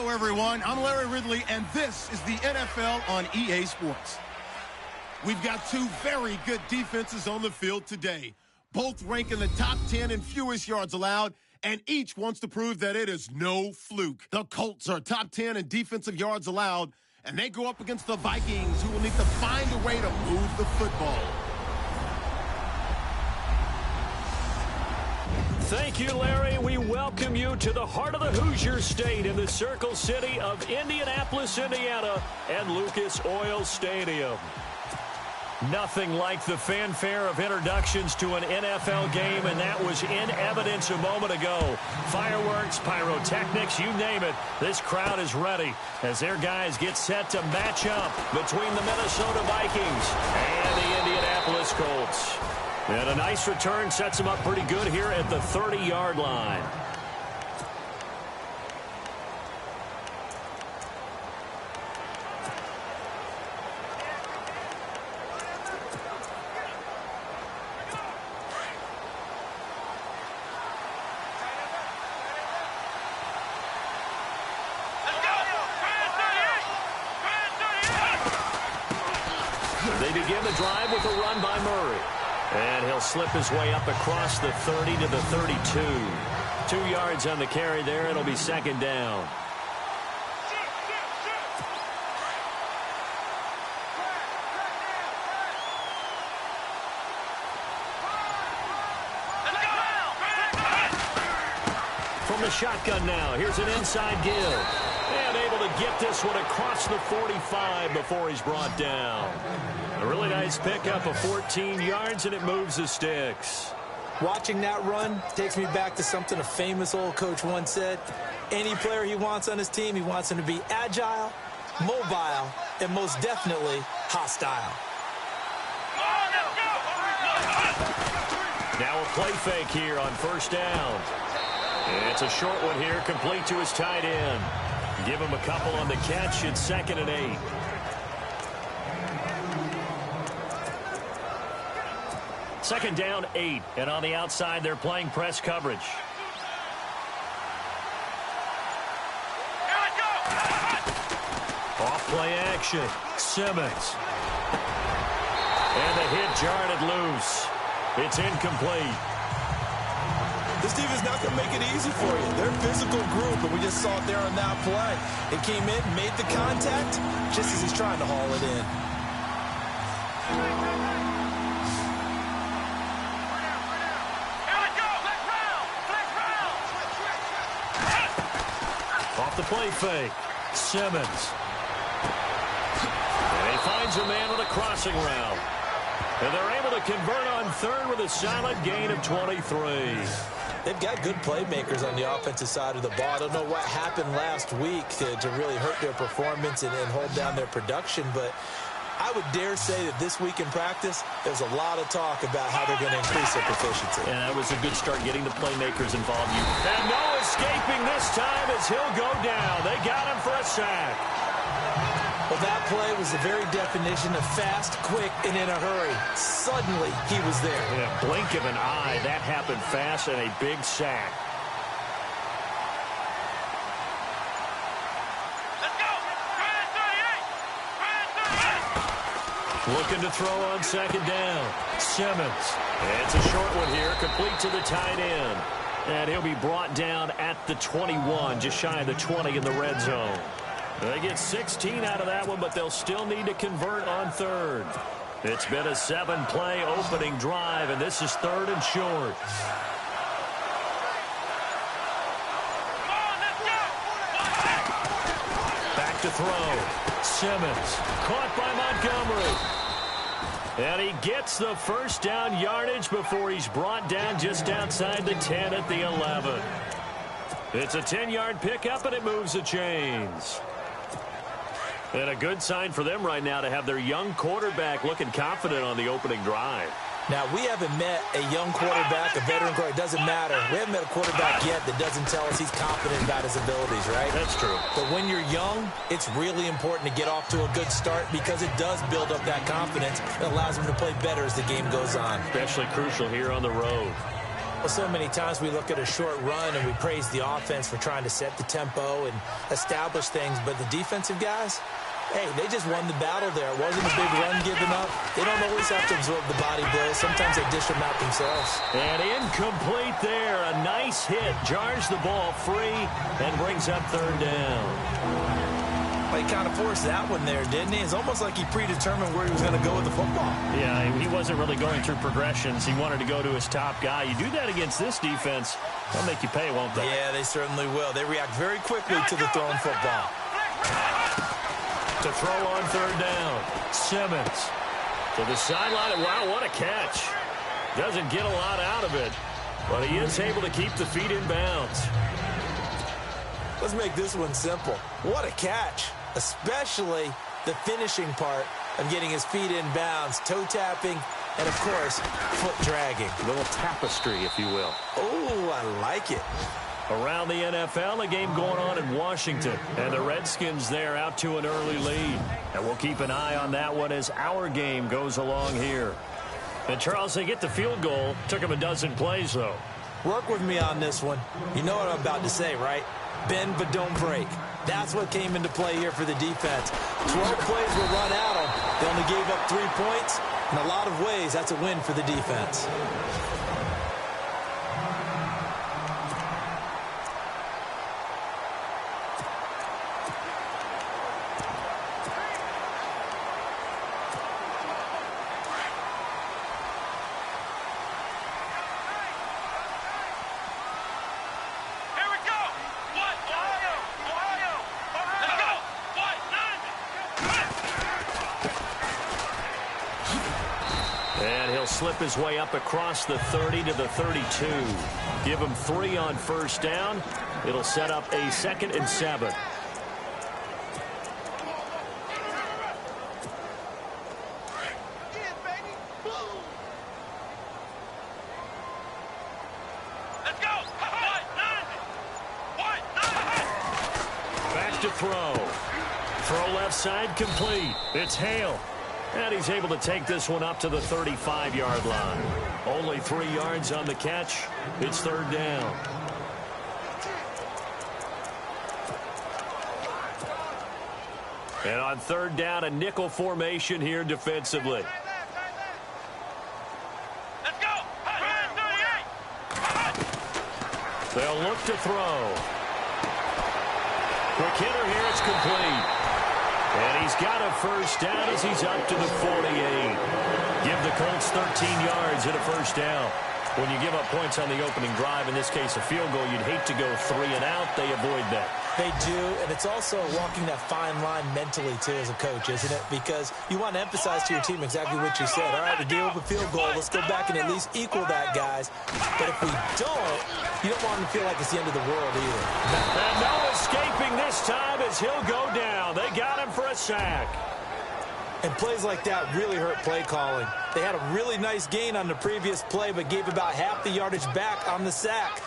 Hello, everyone. I'm Larry Ridley, and this is the NFL on EA Sports. We've got two very good defenses on the field today. Both rank in the top 10 in fewest yards allowed, and each wants to prove that it is no fluke. The Colts are top 10 in defensive yards allowed, and they go up against the Vikings, who will need to find a way to move the football. Thank you, Larry. We welcome you to the heart of the Hoosier State in the Circle City of Indianapolis, Indiana, and Lucas Oil Stadium. Nothing like the fanfare of introductions to an NFL game, and that was in evidence a moment ago. Fireworks, pyrotechnics, you name it. This crowd is ready as their guys get set to match up between the Minnesota Vikings and the Indianapolis Colts. And a nice return sets them up pretty good here at the 30-yard line. They begin the drive with a run by Murray. And he'll slip his way up across the 30 to the 32. 2 yards on the carry there. It'll be second down. From the shotgun now, here's an inside give. And able to get this one across the 45 before he's brought down. A really nice pickup of 14 yards, and it moves the sticks. Watching that run takes me back to something a famous old coach once said. Any player he wants on his team, he wants him to be agile, mobile, and most definitely hostile. Now a play fake here on first down. And it's a short one here, complete to his tight end. Give him a couple on the catch. It's 2nd and 8. Second down, 8. And on the outside, they're playing press coverage. Off play action. Simmons. And the hit jarred it loose. It's incomplete. This team is not going to make it easy for you. They're a physical group, and we just saw it there on that play. It came in, made the contact, just as he's trying to haul it in. Off the play fake. Simmons. And he finds a man with a crossing route. And they're able to convert on third with a solid gain of 23. They've got good playmakers on the offensive side of the ball. I don't know what happened last week to really hurt their performance and hold down their production, but I would dare say that this week in practice, there's a lot of talk about how they're going to increase their proficiency. And that was a good start getting the playmakers involved. And no escaping this time as he'll go down. They got him for a sack. Well, that play was the very definition of fast, quick, and in a hurry. Suddenly, he was there. In a blink of an eye, that happened fast and a big sack. Let's go! Looking to throw on second down. Simmons. It's a short one here, complete to the tight end. And he'll be brought down at the 21, just shy of the 20 in the red zone. They get 16 out of that one, but they'll still need to convert on third. It's been a 7-play opening drive, and this is 3rd and short. Back to throw. Simmons caught by Montgomery. And he gets the first down yardage before he's brought down just outside the 10 at the 11. It's a 10-yard pickup, and it moves the chains. And a good sign for them right now to have their young quarterback looking confident on the opening drive. Now, we haven't met a young quarterback, a veteran quarterback. It doesn't matter. We haven't met a quarterback yet that doesn't tell us he's confident about his abilities, right? That's true. But when you're young, it's really important to get off to a good start because it does build up that confidence. It allows him to play better as the game goes on. Especially crucial here on the road. Well, so many times we look at a short run and we praise the offense for trying to set the tempo and establish things, but the defensive guys, hey, they just won the battle there. It wasn't a big run given up. They don't always have to absorb the body blows. Sometimes they dish them out themselves. And incomplete there. A nice hit. Jars the ball free and brings up third down. Well, he kind of forced that one there, didn't he? It's almost like he predetermined where he was going to go with the football. Yeah, he wasn't really going through progressions. He wanted to go to his top guy. You do that against this defense, they'll make you pay, won't they? Yeah, they certainly will. They react very quickly to the thrown football. To throw on third down. Simmons to the sideline. Wow, what a catch. Doesn't get a lot out of it, but he is able to keep the feet in bounds. Let's make this one simple. What a catch, especially the finishing part of getting his feet in bounds, toe tapping, and, of course, foot dragging. A little tapestry, if you will. Oh, I like it. Around the NFL, a game going on in Washington. And the Redskins there out to an early lead. And we'll keep an eye on that one as our game goes along here. And, Charles, they get the field goal. Took them a dozen plays, though. Work with me on this one. You know what I'm about to say, right? Bend but don't break. That's what came into play here for the defense. 12 plays were run at them. They only gave up 3 points. In a lot of ways, that's a win for the defense. Slip his way up across the 30 to the 32. Give him 3 on first down. It'll set up a 2nd and 7. Back to throw. Throw left side complete. It's Hale. And he's able to take this one up to the 35-yard line. Only 3 yards on the catch. It's third down. And on third down, a nickel formation here defensively. Let's go! They'll look to throw. Quick hitter here. It's complete. And he's got a first down as he's up to the 48. Give the Colts 13 yards and a first down. When you give up points on the opening drive, in this case a field goal, you'd hate to go 3 and out. They avoid that. They do, and it's also walking that fine line mentally, too, as a coach, isn't it? Because you want to emphasize to your team exactly what you said. All right, we gave up a field goal. Let's go back and at least equal that, guys. But if we don't, you don't want them to feel like it's the end of the world either. And no escaping this time as he'll go down. They got him for a sack. And plays like that really hurt play calling. They had a really nice gain on the previous play, but gave about half the yardage back on the sack.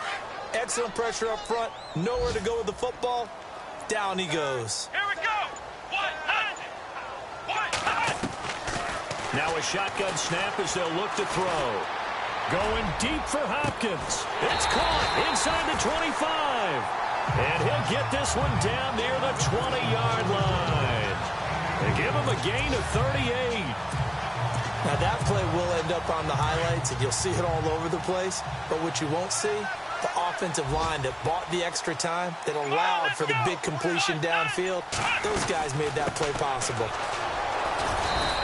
Excellent pressure up front. Nowhere to go with the football. Down he goes. Here we go. Now a shotgun snap as they'll look to throw. Going deep for Hopkins. It's caught inside the 25. And he'll get this one down near the 20-yard line. They give him a gain of 38. Now that play will end up on the highlights, and you'll see it all over the place. But what you won't see, the offensive line that bought the extra time, that allowed for the big completion downfield. Those guys made that play possible.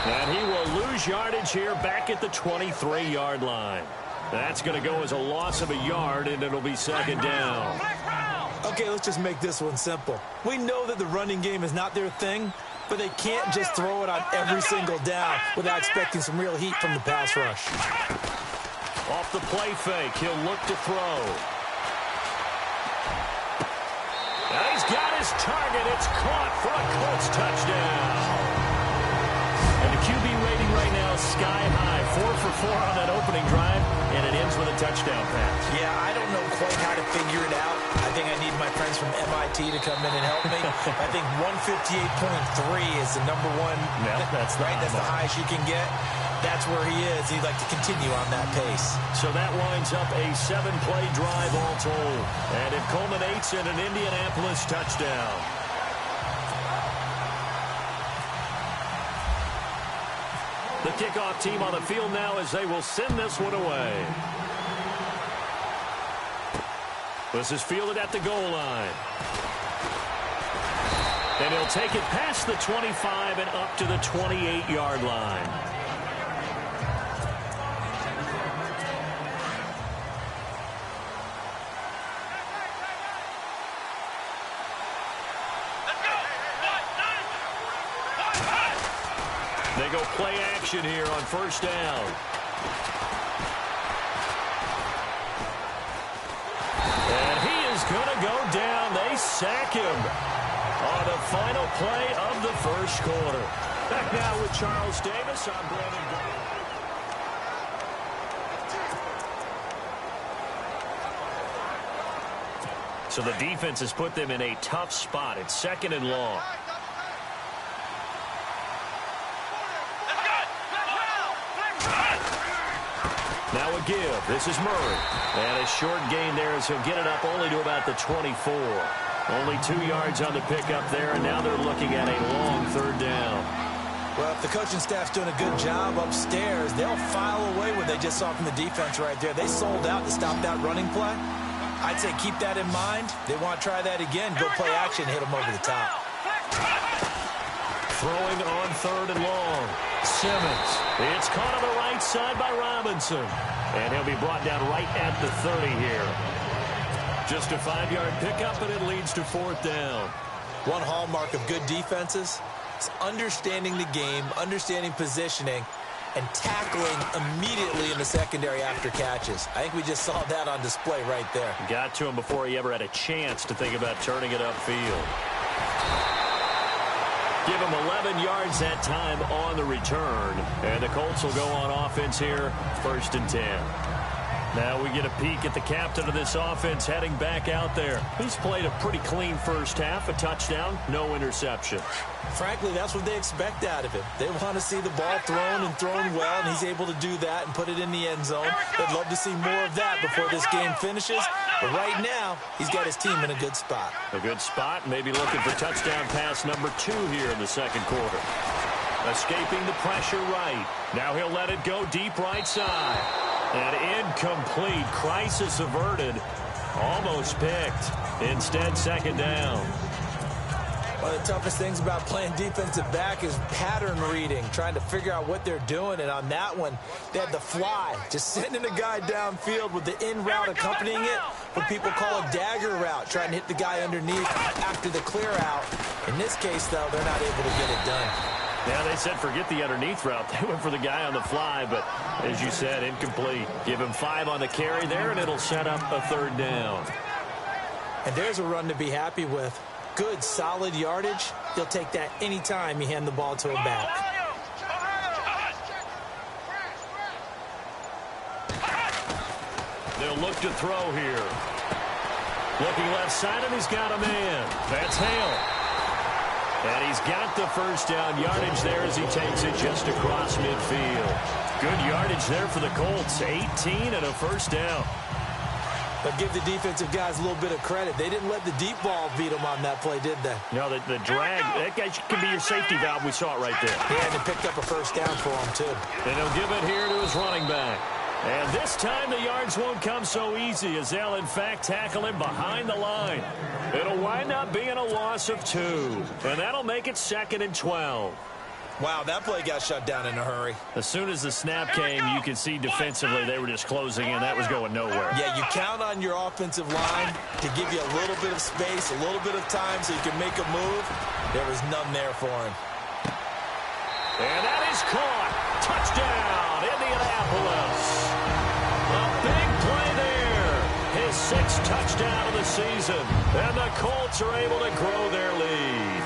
And he will lose yardage here back at the 23-yard line. That's going to go as a loss of a yard, and it'll be second down. Okay, let's just make this one simple. We know that the running game is not their thing, but they can't just throw it on every single down without expecting some real heat from the pass rush. Off the play fake, he'll look to throw. And he's got his target. It's caught for a Colts touchdown. And the QB rating right now well, sky high. 4 for 4 on that opening drive, and it ends with a touchdown pass. Yeah, I don't know quite how to figure it out. I think I need my friends from MIT to come in and help me. I think 158.3 is the number one. Yeah, that's right. That's the highest you can get. That's where he is. He'd like to continue on that pace. So that winds up a 7-play drive all told. And it culminates in an Indianapolis touchdown. The kickoff team on the field now as they will send this one away. This is fielded at the goal line. And he'll take it past the 25 and up to the 28-yard line. They go play action here on first down. And he is going to go down. They sack him on the final play of the first quarter. Back now with Charles Davis. I'm Brandon Green. So the defense has put them in a tough spot. It's 2nd and long. Now a give. This is Murray. And a short gain there as he'll get it up only to about the 24. Only 2 yards on the pickup there, and now they're looking at a long 3rd down. Well, if the coaching staff's doing a good job upstairs, they'll file away what they just saw from the defense right there. They sold out to stop that running play. I'd say keep that in mind. They want to try that again. Go play action, hit them over the top. Throwing on 3rd and long. Simmons. It's caught on the right side by Robinson. And he'll be brought down right at the 30 here. Just a 5-yard pickup, and it leads to 4th down. One hallmark of good defenses is understanding the game, understanding positioning, and tackling immediately in the secondary after catches. I think we just saw that on display right there. Got to him before he ever had a chance to think about turning it upfield. Give him 11 yards that time on the return. And the Colts will go on offense here, 1st and 10. Now we get a peek at the captain of this offense heading back out there. He's played a pretty clean first half, a touchdown, no interception. Frankly, that's what they expect out of him. They want to see the ball thrown and thrown well, and he's able to do that and put it in the end zone. They'd love to see more of that before this game finishes. But right now, he's got his team in a good spot. A good spot, maybe looking for touchdown pass number 2 here in the 2nd quarter. Escaping the pressure right. Now he'll let it go deep right side. And incomplete. Crisis averted. Almost picked. Instead, 2nd down. One of the toughest things about playing defensive back is pattern reading, trying to figure out what they're doing. And on that one, they had the fly, just sending a guy downfield with the in route accompanying it, what people call a dagger route, trying to hit the guy underneath after the clear out. In this case, though, they're not able to get it done. Yeah, they said forget the underneath route. They went for the guy on the fly, but as you said, incomplete. Give him 5 on the carry there, and it'll set up a 3rd down. And there's a run to be happy with. Good, solid yardage. He'll take that anytime you hand the ball to a back. They'll look to throw here. Looking left side, and he's got a man. That's Hale. And he's got the first down yardage there as he takes it just across midfield. Good yardage there for the Colts. 18 and a first down. But give the defensive guys a little bit of credit. They didn't let the deep ball beat them on that play, did they? No, the drag, that guy could be your safety valve. We saw it right there. Yeah, and they picked up a first down for him, too. And he'll give it here to his running back. And this time the yards won't come so easy as they'll, in fact, tackle him behind the line. It'll wind up being a loss of 2. And that'll make it 2nd and 12. Wow, that play got shut down in a hurry. As soon as the snap came, you could see defensively they were just closing in. That was going nowhere. Yeah, you count on your offensive line to give you a little bit of space, a little bit of time so you can make a move. There was none there for him. And that is caught. Touchdown, Indianapolis. A big play there. His 6th touchdown of the season. And the Colts are able to grow their lead.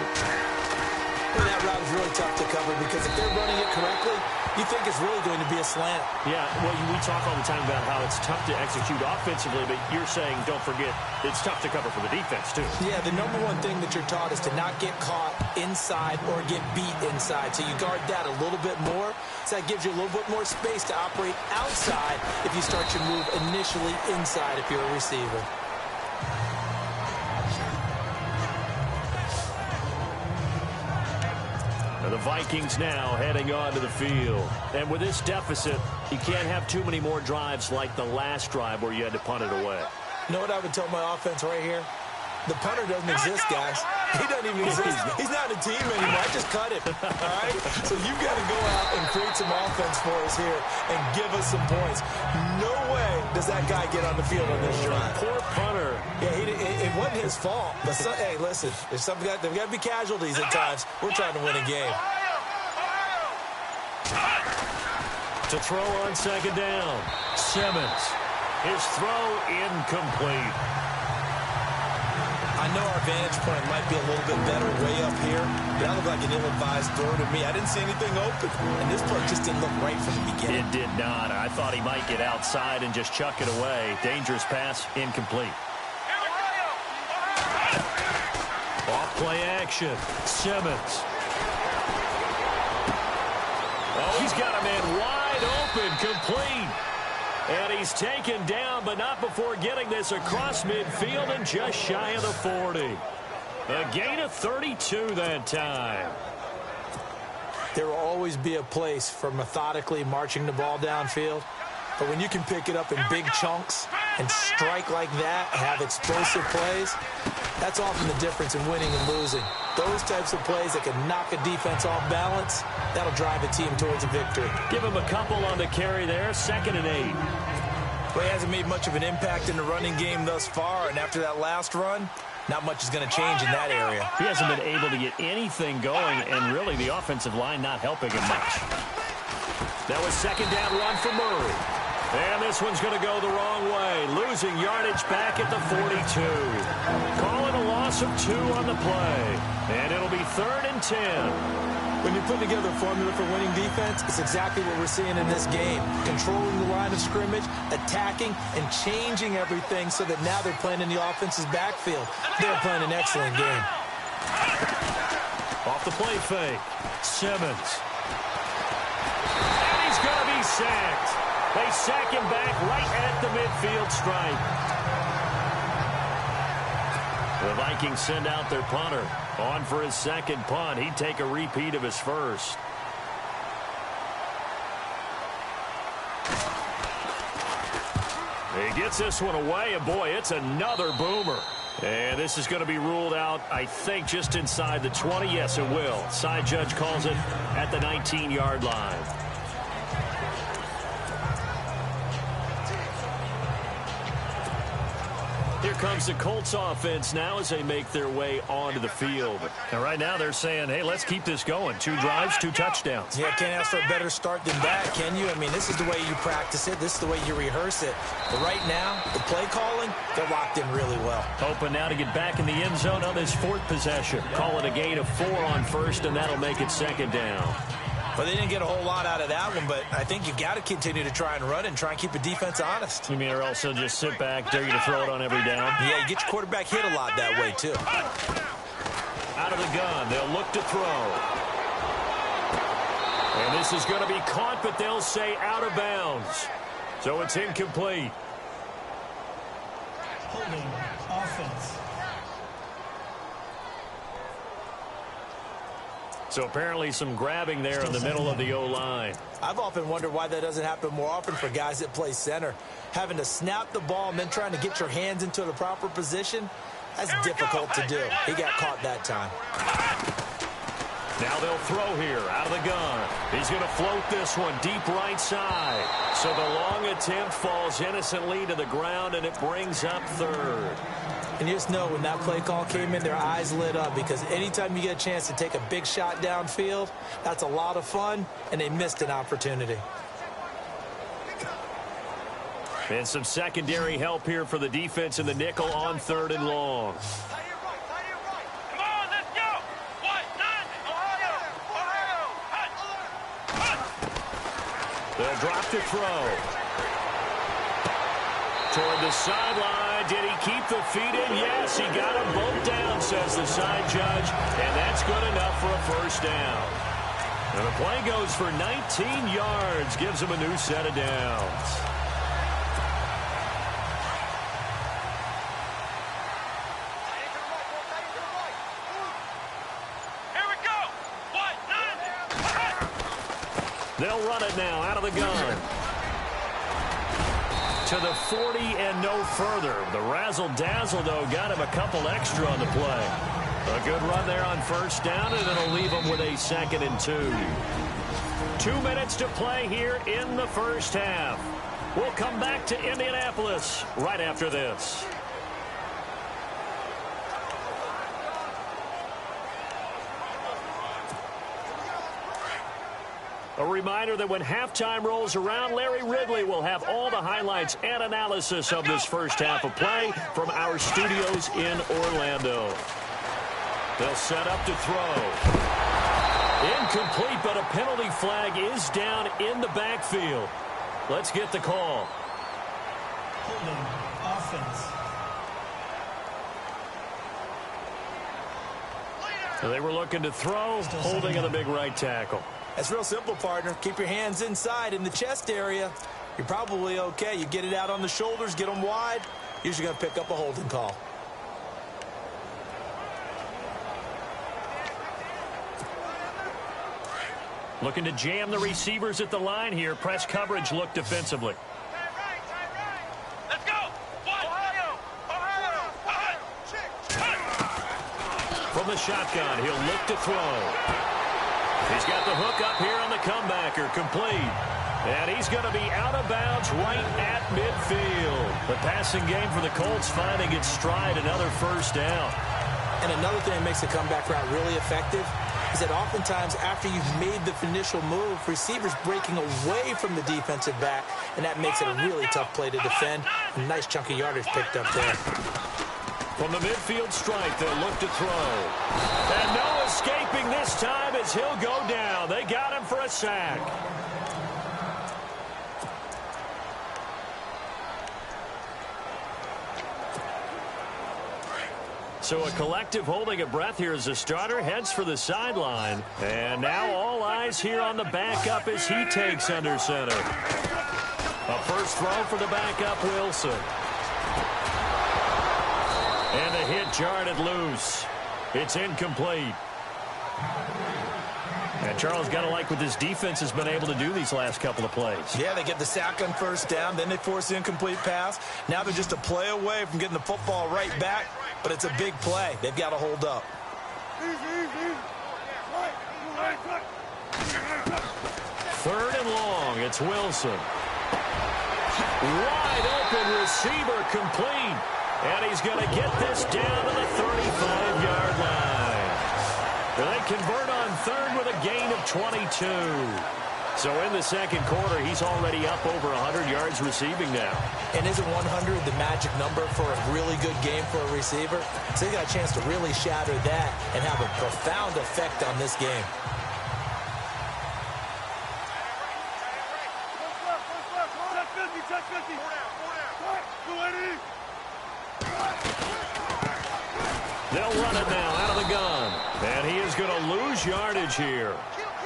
Well, that route is really tough to cover because if they're running it correctly, you think it's really going to be a slant. Yeah, well, we talk all the time about how it's tough to execute offensively, but you're saying, don't forget, it's tough to cover for the defense, too. Yeah, the number one thing that you're taught is to not get caught inside or get beat inside. So you guard that a little bit more. So that gives you a little bit more space to operate outside if you start your move initially inside if you're a receiver. The Vikings now heading onto the field. And with this deficit, you can't have too many more drives like the last drive where you had to punt it away. You know what I would tell my offense right here? The punter doesn't exist, guys. He doesn't even exist. He's not a team anymore. I just cut him. All right? So you've got to go out and create some offense for us here and give us some points. No way does that guy get on the field on this drive. Poor punter. Yeah, it wasn't his fault. But hey, listen, there's got to be casualties at times. We're trying to win a game. To throw on second down, Simmons. His throw incomplete. I know our vantage point might be a little bit better way up here, but that looked like an ill-advised throw to me. I didn't see anything open, and this play just didn't look right from the beginning. It did not. I thought he might get outside and just chuck it away. Dangerous pass, incomplete. Off play action, Simmons. Oh, he's got a man wide open, complete. And he's taken down, but not before getting this across midfield and just shy of the 40. A gain of 32 that time. There will always be a place for methodically marching the ball downfield. But when you can pick it up in big chunks and strike like that, have explosive plays, that's often the difference in winning and losing. Those types of plays that can knock a defense off balance, that'll drive a team towards a victory. Give him a couple on the carry there, 2nd and 8. Well, he hasn't made much of an impact in the running game thus far, and after that last run, not much is going to change in that area. He hasn't been able to get anything going, and really the offensive line not helping him much. That was 2nd down run for Murray. And this one's going to go the wrong way. Losing yardage back at the 42. Calling a loss of 2 on the play. And it'll be 3rd and 10. When you put together a formula for winning defense, it's exactly what we're seeing in this game. Controlling the line of scrimmage, attacking, and changing everything so that now they're playing in the offense's backfield. They're playing an excellent game. Off the play fake. Simmons. And he's going to be sacked. They sack him back right at the midfield stripe. The Vikings send out their punter. On for his 2nd punt. He'd take a repeat of his first. He gets this one away, and boy, it's another boomer. And this is going to be ruled out, I think, just inside the 20. Yes, it will. Side judge calls it at the 19-yard line. Here comes the Colts offense now as they make their way onto the field. And right now they're saying, hey, let's keep this going. 2 drives, 2 touchdowns. Yeah, can't ask for a better start than that, can you? I mean, this is the way you practice it. This is the way you rehearse it. But right now, the play calling, they're locked in really well. Hoping now to get back in the end zone on this 4th possession. Call it a gain of 4 on 1st, and that'll make it 2nd down. Well, they didn't get a whole lot out of that one, but I think you've got to continue to try and run and try and keep the defense honest. You mean or also just sit back, dare you to throw it on every down? Yeah, you get your quarterback hit a lot that way, too. Out of the gun, they'll look to throw. And this is going to be caught, but they'll say out of bounds. So it's incomplete. Holding offense. So apparently some grabbing there in the middle of the O-line. I've often wondered why that doesn't happen more often for guys that play center. Having to snap the ball and then trying to get your hands into the proper position, that's difficult to do. He got caught that time. Now they'll throw here out of the gun. He's going to float this one deep right side. So the long attempt falls innocently to the ground, and it brings up 3rd. And you just know when that play call came in, their eyes lit up because anytime you get a chance to take a big shot downfield, that's a lot of fun, and they missed an opportunity. And some secondary help here for the defense in the nickel on 3rd and long. They'll drop to throw. Toward the sideline. Did he keep the feet in? Yes, he got them both down, says the side judge. And that's good enough for a first down. And the play goes for 19 yards. Gives him a new set of downs. They'll run it now out of the gun. To the 40 and no further. The razzle-dazzle, though, got him a couple extra on the play. A good run there on first down, and it'll leave him with a 2nd and 2. 2 minutes to play here in the first half. We'll come back to Indianapolis right after this. A reminder that when halftime rolls around, Larry Ridley will have all the highlights and analysis of this first half of play from our studios in Orlando. They'll set up to throw. Incomplete, but a penalty flag is down in the backfield. Let's get the call. Holding offense. They were looking to throw, holding on the big right tackle. That's real simple, partner. Keep your hands inside in the chest area. You're probably okay. You get it out on the shoulders, get them wide. Usually going to pick up a holding call. Looking to jam the receivers at the line here. Press coverage look defensively. Let's go! Ohio! From the shotgun, he'll look to throw. He's got the hook up here on the comebacker, complete. And he's going to be out of bounds right at midfield. The passing game for the Colts finding its stride, another first down. And another thing that makes the comeback route really effective is that oftentimes after you've made the initial move, receivers breaking away from the defensive back, and that makes it a really tough play to defend. A nice chunk of yardage picked up there. From the midfield stripe, they'll look to throw. And no escaping this time as he'll go down. They got him for a sack. So a collective holding of breath here as the starter heads for the sideline. And now all eyes here on the backup as he takes under center. A first throw for the backup, Wilson. And the hit jarred loose. It's incomplete. And Charles, got to like what this defense has been able to do these last couple of plays. Yeah, they get the sack on first down, then they force the incomplete pass. Now they're just a play away from getting the football right back, but it's a big play. They've got to hold up. Third and long, it's Wilson. Wide open receiver, complete. And he's going to get this down to the 35-yard line. They convert on third with a gain of 22. So in the second quarter, he's already up over 100 yards receiving now. And isn't 100 the magic number for a really good game for a receiver? So he got a chance to really shatter that and have a profound effect on this game. They'll run it now out of the gun. And he is going to lose yardage here.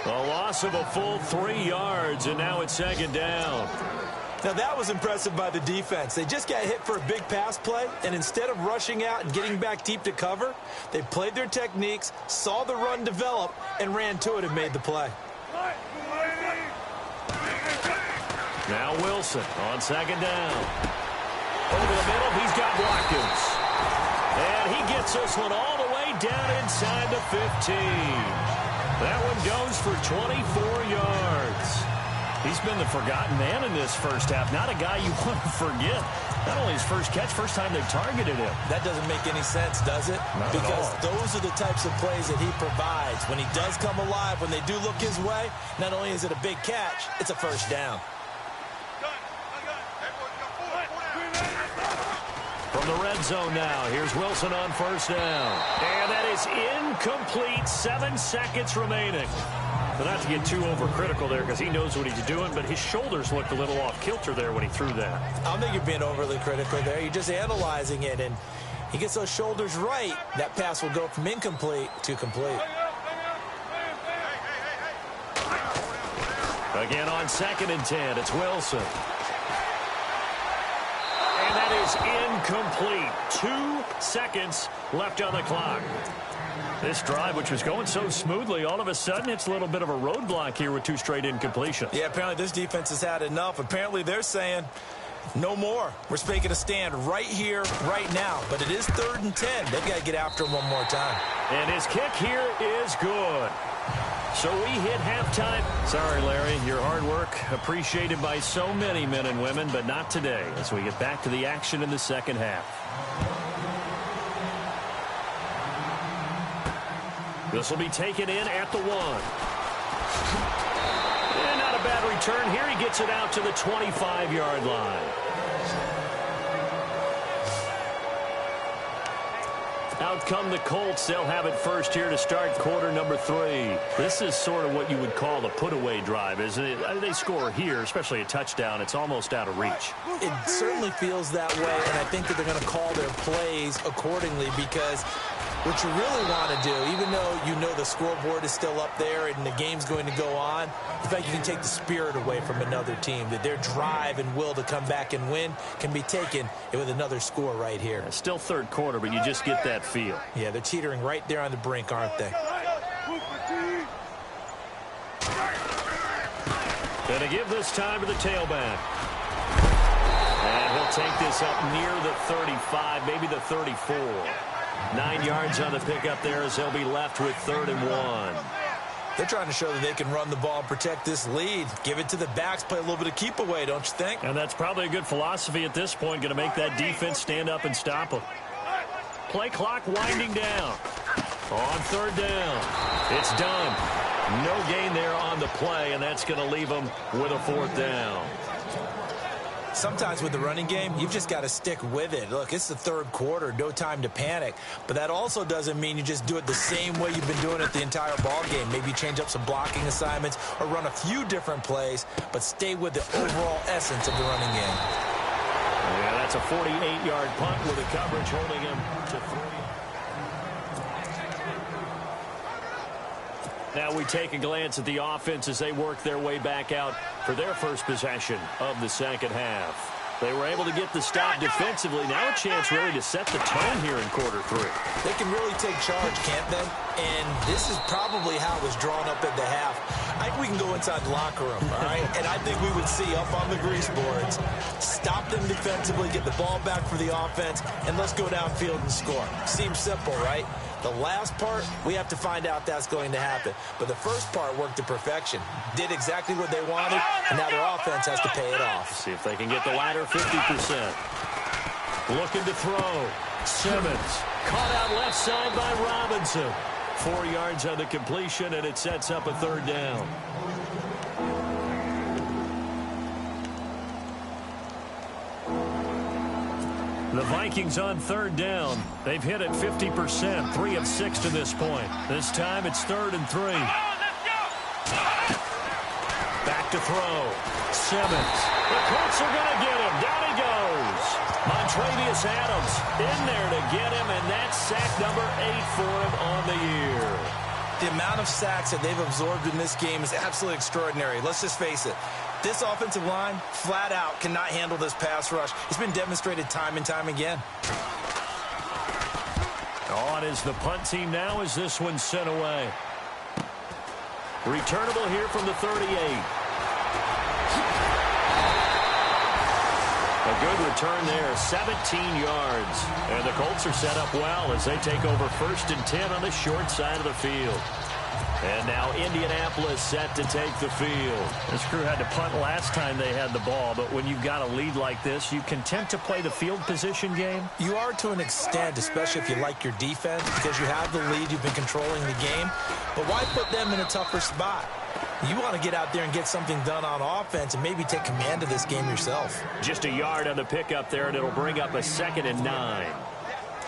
A loss of a full 3 yards, and now it's second down. Now that was impressive by the defense. They just got hit for a big pass play, and instead of rushing out and getting back deep to cover, they played their techniques, saw the run develop, and ran to it and made the play. Now Wilson on second down. Over the middle, he's got Watkins. And he gets this one all the way down inside the 15. That one goes for 24 yards. He's been the forgotten man in this first half. Not a guy you want to forget. Not only his first catch, first time they've targeted him. That doesn't make any sense, does it? Not because at all. those are the types of plays that he provides. When he does come alive, when they do look his way, not only is it a big catch, it's a first down. From the red zone now, here's Wilson on first down. And that is incomplete. 7 seconds remaining. But not to get too overcritical there because he knows what he's doing, but his shoulders looked a little off kilter there when he threw that. I don't think you're being overly critical there. You're just analyzing it, and he gets those shoulders right. That pass will go from incomplete to complete. Again on 2nd and 10, it's Wilson. And that is incomplete. 2 seconds left on the clock. This drive, which was going so smoothly, all of a sudden it's a little bit of a roadblock here with 2 straight incompletions. Yeah, apparently this defense has had enough. Apparently they're saying no more. We're making a stand right here, right now. But it is 3rd and 10. They've got to get after him one more time. And his kick here is good. So we hit halftime. Sorry, Larry, your hard work appreciated by so many men and women, but not today as we get back to the action in the second half. This will be taken in at the 1. And not a bad return here. He gets it out to the 25-yard line. Out come the Colts. They'll have it first here to start quarter number 3. This is sort of what you would call the put-away drive, isn't it? They score here, especially a touchdown. It's almost out of reach. It certainly feels that way, and I think that they're going to call their plays accordingly because what you really want to do, even though you know the scoreboard is still up there and the game's going to go on, in fact, you can take the spirit away from another team, that their drive and will to come back and win can be taken with another score right here. Still 3rd quarter, but you just get that feel. Yeah, they're teetering right there on the brink, aren't they? Gonna give this time to the tailback. And he'll take this up near the 35, maybe the 34. 9 yards on the pickup there as they'll be left with 3rd and 1. They're trying to show that they can run the ball and protect this lead. Give it to the backs, play a little bit of keep away, don't you think? And that's probably a good philosophy at this point, going to make that defense stand up and stop them. Play clock winding down. On 3rd down. It's done. No gain there on the play, and that's going to leave them with a 4th down. Sometimes with the running game, you've just got to stick with it. Look, it's the 3rd quarter, no time to panic. But that also doesn't mean you just do it the same way you've been doing it the entire ball game. Maybe change up some blocking assignments or run a few different plays, but stay with the overall essence of the running game. Yeah, that's a 48-yard punt with the coverage holding him to 3. Now we take a glance at the offense as they work their way back out for their first possession of the second half. They were able to get the stop defensively. Now a chance really to set the tone here in quarter 3. They can really take charge, can't they? And this is probably how it was drawn up at the half. I think we can go inside the locker room, all right? And I think we would see up on the grease boards, stop them defensively, get the ball back for the offense, and let's go downfield and score. Seems simple, right? The last part, we have to find out that's going to happen. But the first part worked to perfection. Did exactly what they wanted, and now their offense has to pay it off. See if they can get the latter 50%. Looking to throw. Simmons. Caught out left side by Robinson. 4 yards on the completion, and it sets up a 3rd down. The Vikings on 3rd down. They've hit it 50%, 3 of 6 to this point. This time it's 3rd and 3. Back to throw. Simmons. The Colts are going to get him. Down he goes. Montravius Adams in there to get him, and that's sack number 8 for him on the year. The amount of sacks that they've absorbed in this game is absolutely extraordinary. Let's just face it. This offensive line, flat out, cannot handle this pass rush. It's been demonstrated time and time again. On is the punt team now as this one's sent away. Returnable here from the 38. A good return there, 17 yards. And the Colts are set up well as they take over 1st and 10 on the short side of the field. And now Indianapolis set to take the field. This crew had to punt last time they had the ball, but when you've got a lead like this, you content to play the field position game? You are to an extent, especially if you like your defense, because you have the lead, you've been controlling the game. But why put them in a tougher spot? You want to get out there and get something done on offense and maybe take command of this game yourself. Just a yard on the pickup there, and it'll bring up a 2nd and 9.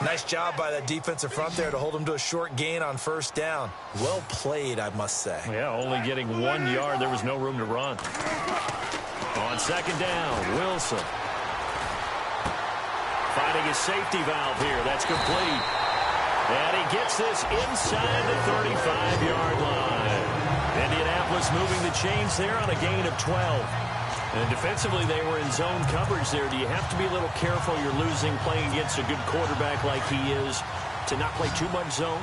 Nice job by that defensive front there to hold him to a short gain on first down. Well played, I must say. Yeah, only getting 1 yard. There was no room to run. On second down, Wilson. Finding his safety valve here. That's complete. And he gets this inside the 35-yard line. Indianapolis moving the chains there on a gain of 12. And defensively, they were in zone coverage there. Do you have to be a little careful? You're losing playing against a good quarterback like he is to not play too much zone?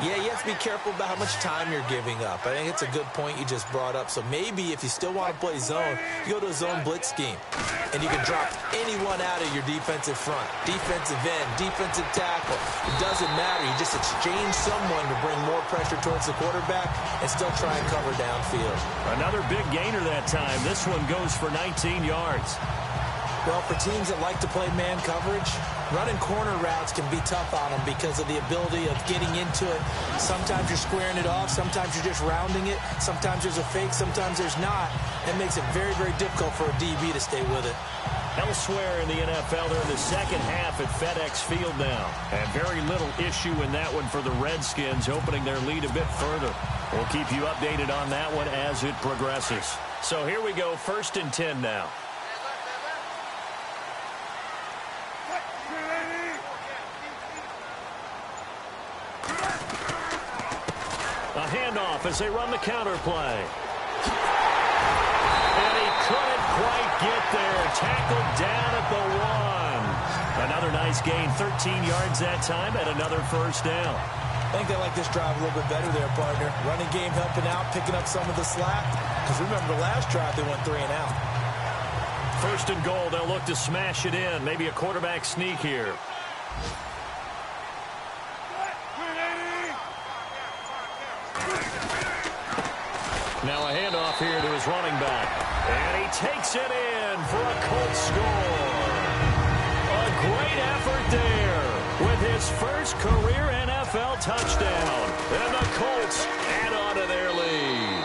Yeah, you have to be careful about how much time you're giving up. I think it's a good point you just brought up. So maybe if you still want to play zone, you go to a zone blitz scheme. And you can drop anyone out of your defensive front. Defensive end, defensive tackle. It doesn't matter. You just exchange someone to bring more pressure towards the quarterback and still try and cover downfield. Another big gainer that time. This one goes for 19 yards. Well, for teams that like to play man coverage, running corner routes can be tough on them because of the ability of getting into it. Sometimes you're squaring it off. Sometimes you're just rounding it. Sometimes there's a fake. Sometimes there's not. It makes it very, very difficult for a DB to stay with it. Elsewhere in the NFL, they're in the second half at FedEx Field now. And very little issue in that one for the Redskins, opening their lead a bit further. We'll keep you updated on that one as it progresses. So here we go, 1st and 10 now. A handoff as they run the counter play. And he couldn't quite get there. Tackled down at the 1. Another nice gain, 13 yards that time, and another first down. I think they like this drive a little bit better there, partner. Running game helping out, picking up some of the slack. Because remember the last drive, they went 3 and out. 1st and goal, they'll look to smash it in. Maybe a quarterback sneak here. Now a handoff here to his running back. And he takes it in for a Colts score. A great effort there with his first career NFL touchdown. And the Colts add on to their lead.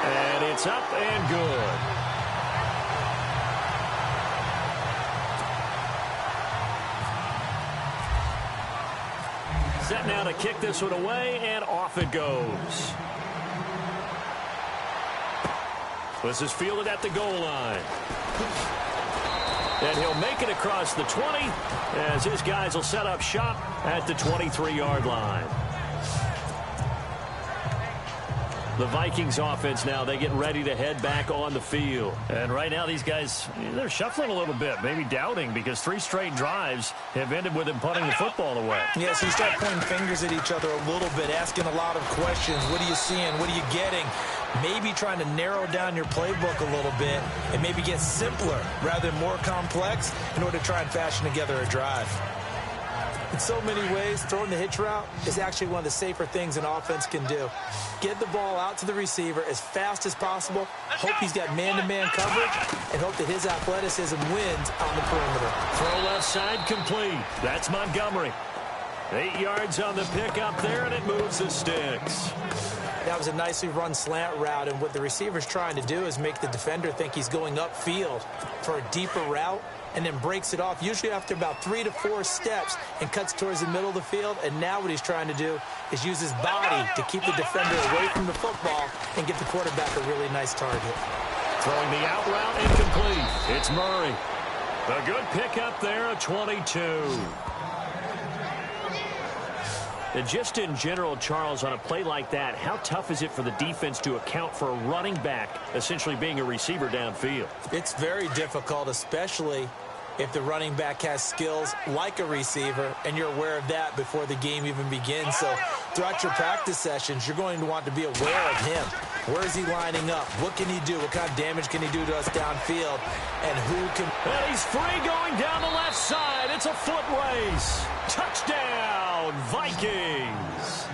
And it's up and good. Set now to kick this one away, and off it goes. This is fielded at the goal line. And he'll make it across the 20 as his guys will set up shop at the 23-yard line. The Vikings offense now, they get ready to head back on the field. And right now these guys, they're shuffling a little bit, maybe doubting, because 3 straight drives have ended with them punting the football away. Yeah, so you start pointing fingers at each other a little bit, asking a lot of questions. What are you seeing? What are you getting? Maybe trying to narrow down your playbook a little bit and maybe get simpler rather than more complex in order to try and fashion together a drive. In so many ways, throwing the hitch route is actually one of the safer things an offense can do. Get the ball out to the receiver as fast as possible, hope he's got man-to-man coverage, and hope that his athleticism wins on the perimeter. Throw left side complete. That's Montgomery. 8 yards on the pickup there, and it moves the sticks. That was a nicely run slant route, and what the receiver's trying to do is make the defender think he's going upfield for a deeper route, and then breaks it off, usually after about 3 to 4 steps, and cuts towards the middle of the field. And now what he's trying to do is use his body to keep the defender away from the football and give the quarterback a really nice target. Throwing the out route incomplete. It's Murray. A good pickup there, a 22. And just in general, Charles, on a play like that, how tough is it for the defense to account for a running back essentially being a receiver downfield? It's very difficult, especially if the running back has skills like a receiver, and you're aware of that before the game even begins. So throughout your practice sessions, you're going to want to be aware of him. Where is he lining up? What can he do? What kind of damage can he do to us downfield? And who can... And he's free going down the left side. It's a foot race. Touchdown, Vikings.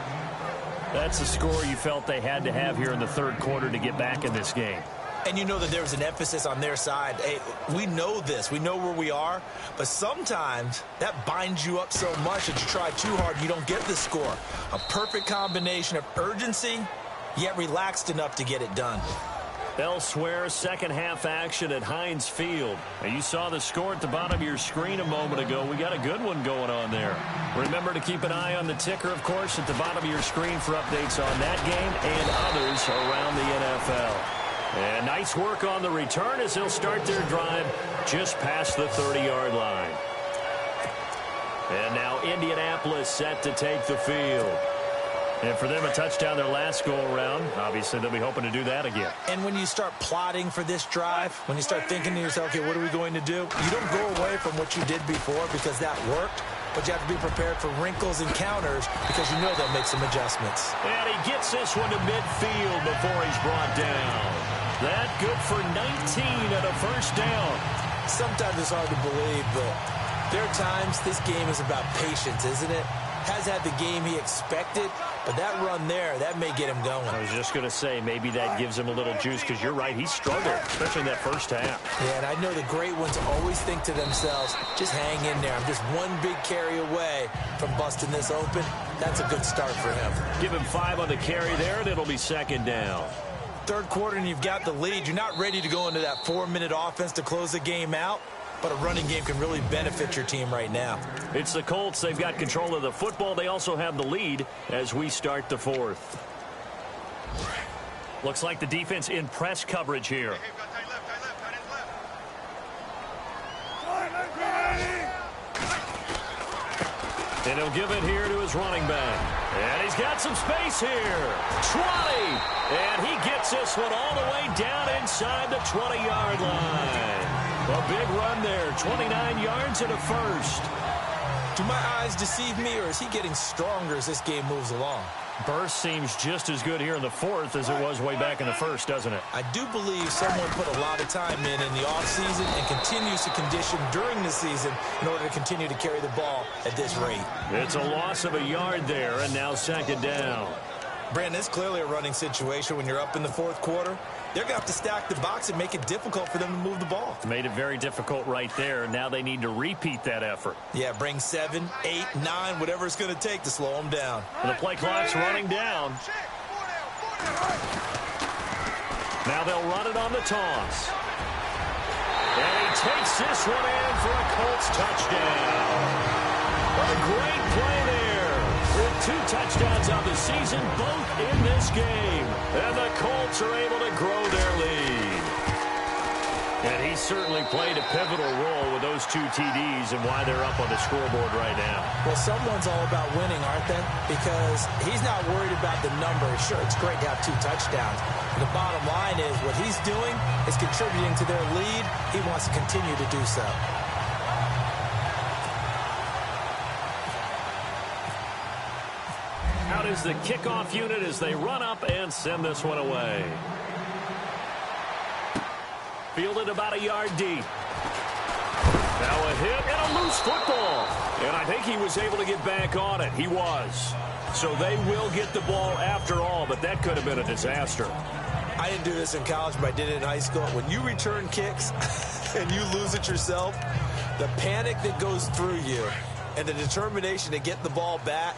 That's the score you felt they had to have here in the 3rd quarter to get back in this game. And you know that there was an emphasis on their side. Hey, we know this. We know where we are. But sometimes that binds you up so much that you try too hard and you don't get the score. A perfect combination of urgency, yet relaxed enough to get it done. Elsewhere, second half action at Heinz Field. And you saw the score at the bottom of your screen a moment ago. We got a good one going on there. Remember to keep an eye on the ticker, of course, at the bottom of your screen for updates on that game and others around the NFL. And nice work on the return as they'll start their drive just past the 30-yard line. And now Indianapolis set to take the field. And for them, a touchdown their last go-around. Obviously, they'll be hoping to do that again. And when you start plotting for this drive, when you start thinking to yourself, okay, what are we going to do? You don't go away from what you did before because that worked, but you have to be prepared for wrinkles and counters because you know they'll make some adjustments. And he gets this one to midfield before he's brought down. That good for 19 and a first down. Sometimes it's hard to believe, but there are times this game is about patience, isn't it? Has had the game he expected, but that run there, that may get him going. I was just going to say, maybe that gives him a little juice because you're right, he struggled, especially in that first half. Yeah, and I know the great ones always think to themselves, just hang in there. I'm just one big carry away from busting this open. That's a good start for him. Give him 5 on the carry there, and it'll be second down. Third quarter, and you've got the lead. You're not ready to go into that 4-minute offense to close the game out. But a running game can really benefit your team right now. It's the Colts. They've got control of the football. They also have the lead as we start the fourth. Looks like the defense in press coverage here. And he'll give it here to his running back. And he's got some space here. 20. And he gets this one all the way down inside the 20-yard line. A big run there, 29 yards and a first. Do my eyes deceive me, or is he getting stronger as this game moves along? Burst seems just as good here in the fourth as it was way back in the first, doesn't it? I do believe someone put a lot of time in the offseason and continues to condition during the season in order to continue to carry the ball at this rate. It's a loss of a yard there, and now second down. Brandon, it's clearly a running situation when you're up in the fourth quarter. They're going to have to stack the box and make it difficult for them to move the ball. Made it very difficult right there. Now they need to repeat that effort. Yeah, bring 7, 8, 9, whatever it's going to take to slow them down. And the play clock's running down. Now they'll run it on the toss. And he takes this one in for a Colts touchdown. A great play there. With 2 touchdowns on the season, both in this game. And the Colts are able to grow their lead. And he certainly played a pivotal role with those 2 TDs and why they're up on the scoreboard right now. Well, someone's all about winning, aren't they? Because he's not worried about the number. Sure, it's great to have 2 touchdowns. But the bottom line is what he's doing is contributing to their lead. He wants to continue to do so. Out is the kickoff unit as they run up and send this one away. Fielded about a yard deep. Now a hit and a loose football. And I think he was able to get back on it. He was. So they will get the ball after all, but that could have been a disaster. I didn't do this in college, but I did it in high school. When you return kicks and you lose it yourself, the panic that goes through you and the determination to get the ball back,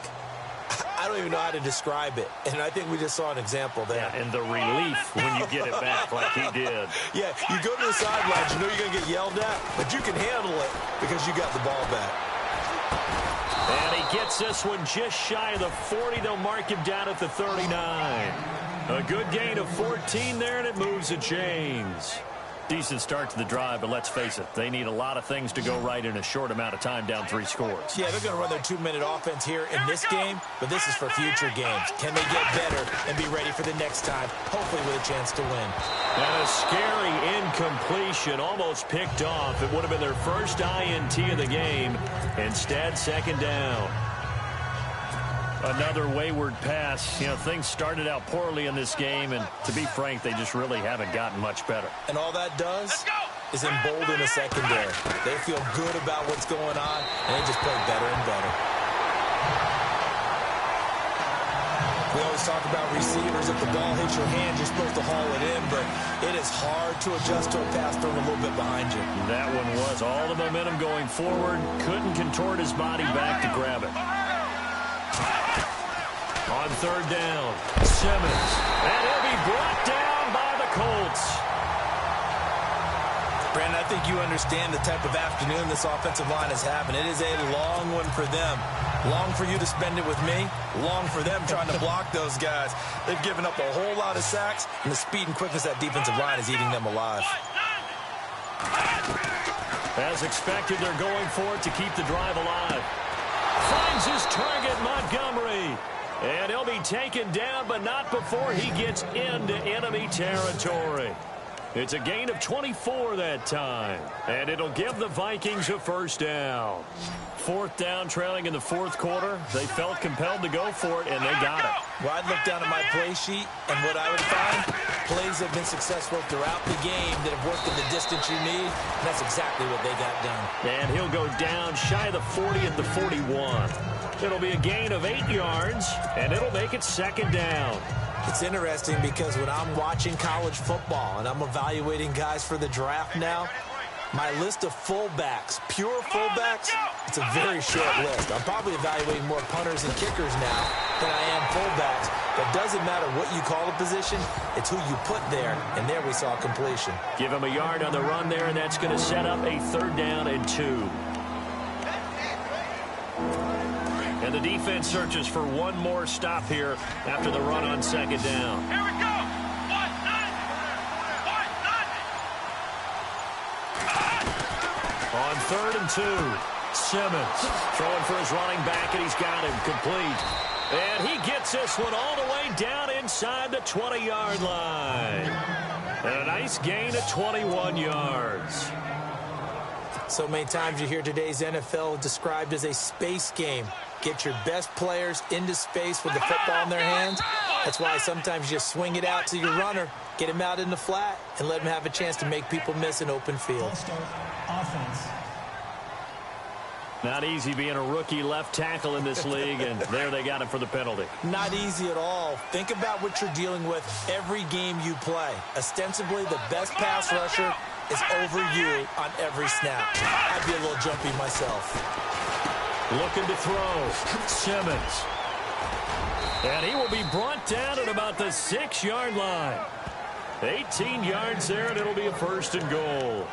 I don't even know how to describe it. And I think we just saw an example there. Yeah, and the relief when you get it back like he did. Yeah, you go to the sidelines, you know you're going to get yelled at, but you can handle it because you got the ball back. And he gets this one just shy of the 40. They'll mark him down at the 39. A good gain of 14 there, and it moves the chains. Decent start to the drive, but let's face it, they need a lot of things to go right in a short amount of time down 3 scores. Yeah, they're going to run their 2-minute offense here in this game, but this is for future games. Can they get better and be ready for the next time, hopefully with a chance to win? And a scary incompletion, almost picked off. It would have been their first INT of the game. Instead, second down. Another wayward pass. You know, things started out poorly in this game, and to be frank, they just really haven't gotten much better. And all that does is embolden a secondary. They feel good about what's going on, and they just play better and better. We always talk about receivers. If the ball hits your hand, you're supposed to haul it in, but it is hard to adjust to a pass thrown a little bit behind you. That one was all the momentum going forward. Couldn't contort his body back to grab it. On third down, Simmons. And he'll be brought down by the Colts. Colts. Brandon, I think you understand the type of afternoon this offensive line is having. It is a long one for them. Long for you to spend it with me. Long for them trying to block those guys. They've given up a whole lot of sacks, and the speed and quickness of that defensive line is eating them alive. As expected, they're going for it to keep the drive alive. Finds his target, Montgomery. And he'll be taken down, but not before he gets into enemy territory. It's a gain of 24 that time. And it'll give the Vikings a first down. Fourth down, trailing in the fourth quarter. They felt compelled to go for it, and they got it. Well, I'd look down at my play sheet, and what I would find, plays have been successful throughout the game that have worked in the distance you need, and that's exactly what they got done. And he'll go down shy of the 40 at the 41. It'll be a gain of 8 yards, and it'll make it second down. It's interesting because when I'm watching college football and I'm evaluating guys for the draft now, my list of fullbacks, pure fullbacks, it's a very short list. I'm probably evaluating more punters and kickers now than I am fullbacks. But it doesn't matter what you call a position, it's who you put there, and there we saw completion. Give him a yard on the run there, and that's going to set up a 3rd down and 2. And the defense searches for one more stop here after the run on 2nd down. Here we go. 1-9. On 3rd and 2, Simmons throwing for his running back, and he's got him complete. And he gets this one all the way down inside the 20-yard line. And a nice gain of 21 yards. So many times you hear today's NFL described as a space game. Get your best players into space with the football in their hands. That's why sometimes you just swing it out to your runner, get him out in the flat, and let him have a chance to make people miss an open field. Offense. Not easy being a rookie left tackle in this league, and there they got him for the penalty. Not easy at all. Think about what you're dealing with every game you play. Ostensibly, the best pass rusher is over you on every snap. I'd be a little jumpy myself. Looking to throw. Simmons. And he will be brought down at about the 6-yard line. 18 yards there, and it'll be a 1st and goal.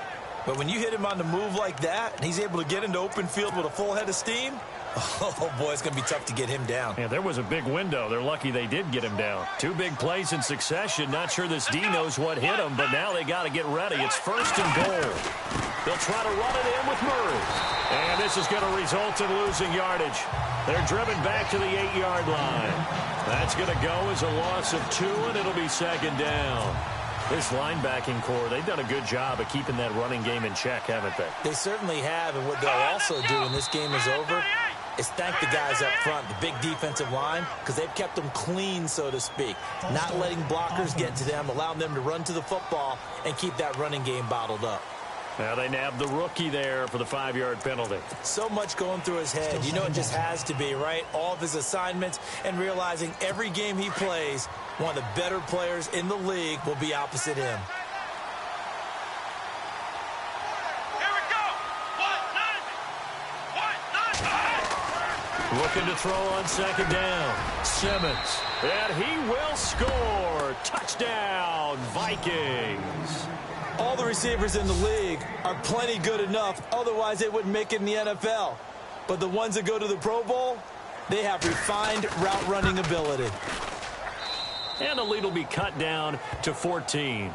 But when you hit him on the move like that, and he's able to get into open field with a full head of steam, oh, boy, it's going to be tough to get him down. Yeah, there was a big window. They're lucky they did get him down. 2 big plays in succession. Not sure this D knows what hit him, but now they got to get ready. It's 1st and goal. They'll try to run it in with Murray. And this is going to result in losing yardage. They're driven back to the 8-yard line. That's going to go as a loss of 2, and it'll be 2nd down. This linebacking core, they've done a good job of keeping that running game in check, haven't they? They certainly have, and what they'll also do when this game is over is thank the guys up front, the big defensive line, because they've kept them clean, so to speak. Not letting blockers get to them, allowing them to run to the football and keep that running game bottled up. Now they nabbed the rookie there for the 5-yard penalty. So much going through his head. You know it just has to be, right? All of his assignments and realizing every game he plays, one of the better players in the league will be opposite him. Here we go. 1-9. Looking to throw on 2nd down. Simmons. And he will score. Touchdown, Vikings. All the receivers in the league are plenty good enough, otherwise they wouldn't make it in the NFL. But the ones that go to the Pro Bowl, they have refined route running ability. And the lead will be cut down to 14.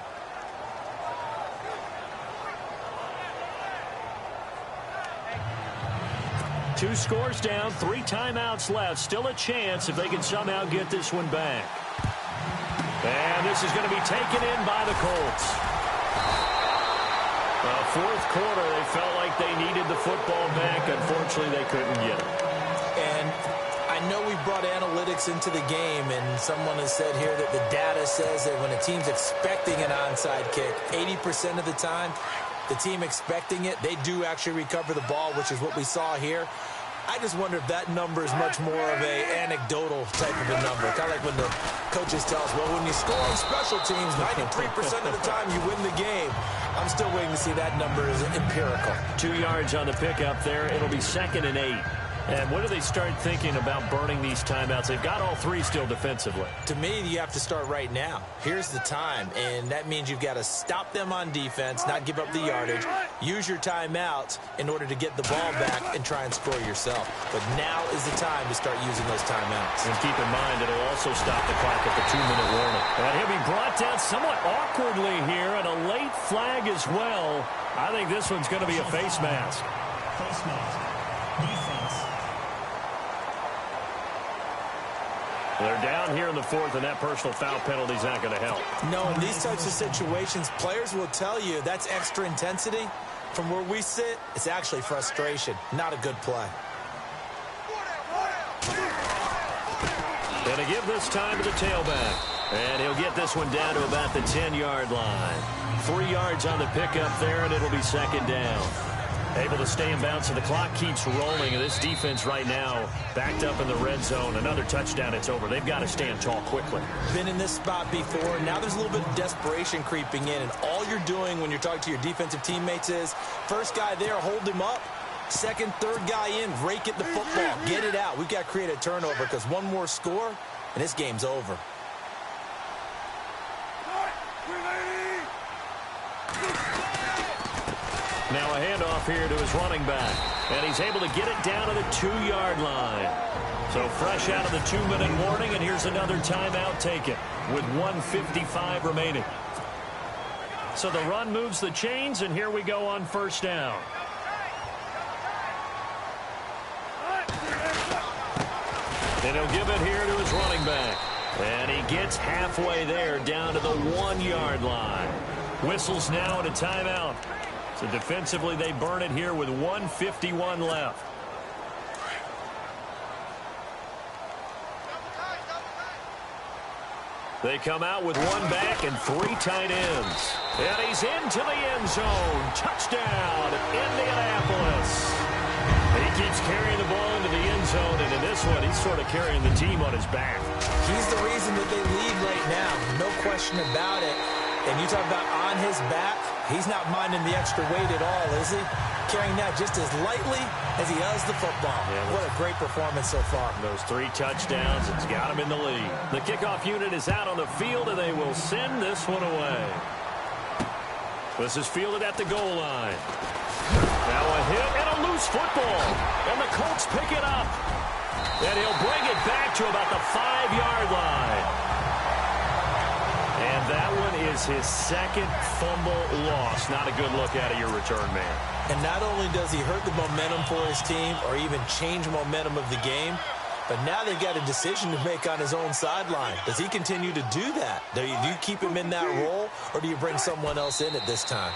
Two scores down, 3 timeouts left. Still a chance if they can somehow get this one back. And this is going to be taken in by the Colts. Fourth quarter, they felt like they needed the football back. Unfortunately, they couldn't get it. And I know we brought analytics into the game, and someone has said here that the data says that when a team's expecting an onside kick, 80% of the time, the team expecting it, they do actually recover the ball, which is what we saw here. I just wonder if that number is much more of a anecdotal type of a number. Kind of like when the coaches tell us, well, when you score on special teams, 93% of the time you win the game. I'm still waiting to see that number is empirical. 2 yards on the pickup there. It'll be 2nd and 8. And when do they start thinking about burning these timeouts? They've got all three still defensively. To me, you have to start right now. Here's the time, and that means you've got to stop them on defense, not give up the yardage, use your timeouts in order to get the ball back and try and score yourself. But now is the time to start using those timeouts. And keep in mind, it'll also stop the clock at the 2-minute warning. And he'll be brought down somewhat awkwardly here, and a late flag as well. I think this one's going to be a face mask. Face mask. Defense. They're down here in the fourth, and that personal foul penalty is not going to help. No, in these types of situations, players will tell you that's extra intensity. From where we sit, it's actually frustration, not a good play. Going to give this time to the tailback. And he'll get this one down to about the 10-yard line. 3 yards on the pickup there, and it'll be second down. Able to stay in bounds, and the clock keeps rolling. And this defense right now backed up in the red zone. Another touchdown, it's over. They've got to stand tall quickly. Been in this spot before. Now there's a little bit of desperation creeping in. And all you're doing when you're talking to your defensive teammates is, first guy there, hold him up. Second, third guy in, rake at the football. Get it out. We've got to create a turnover because one more score, and this game's over. Now a handoff here to his running back. And he's able to get it down to the 2-yard line. So fresh out of the 2-minute warning, and here's another timeout taken with 1:55 remaining. So the run moves the chains, and here we go on first down. And he'll give it here to his running back. And he gets halfway there down to the 1-yard line. Whistles now and a timeout. So defensively, they burn it here with 1:51 left. They come out with one back and 3 tight ends. And he's into the end zone. Touchdown, Indianapolis. He keeps carrying the ball into the end zone, and in this one, he's sort of carrying the team on his back. He's the reason that they lead right now. No question about it. And you talk about on his back, he's not minding the extra weight at all, is he? Carrying that just as lightly as he does the football. Yeah, what a great performance so far. Those 3 touchdowns, it's got him in the lead. The kickoff unit is out on the field, and they will send this one away. This is fielded at the goal line. Now a hit and a loose football. And the Colts pick it up. And he'll bring it back to about the 5-yard line. And that one is his second fumble loss. Not a good look out of your return man. And not only does he hurt the momentum for his team or even change momentum of the game, but now they've got a decision to make on his own sideline. Does he continue to do that? Do you keep him in that role, or do you bring someone else in at this time?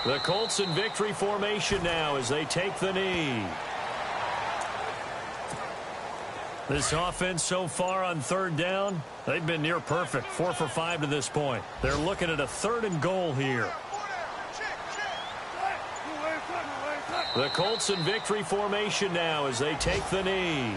The Colts in victory formation now as they take the knee. This offense so far on third down, they've been near perfect. 4 for 5 to this point. They're looking at a 3rd and goal here. The Colts in victory formation now as they take the knee.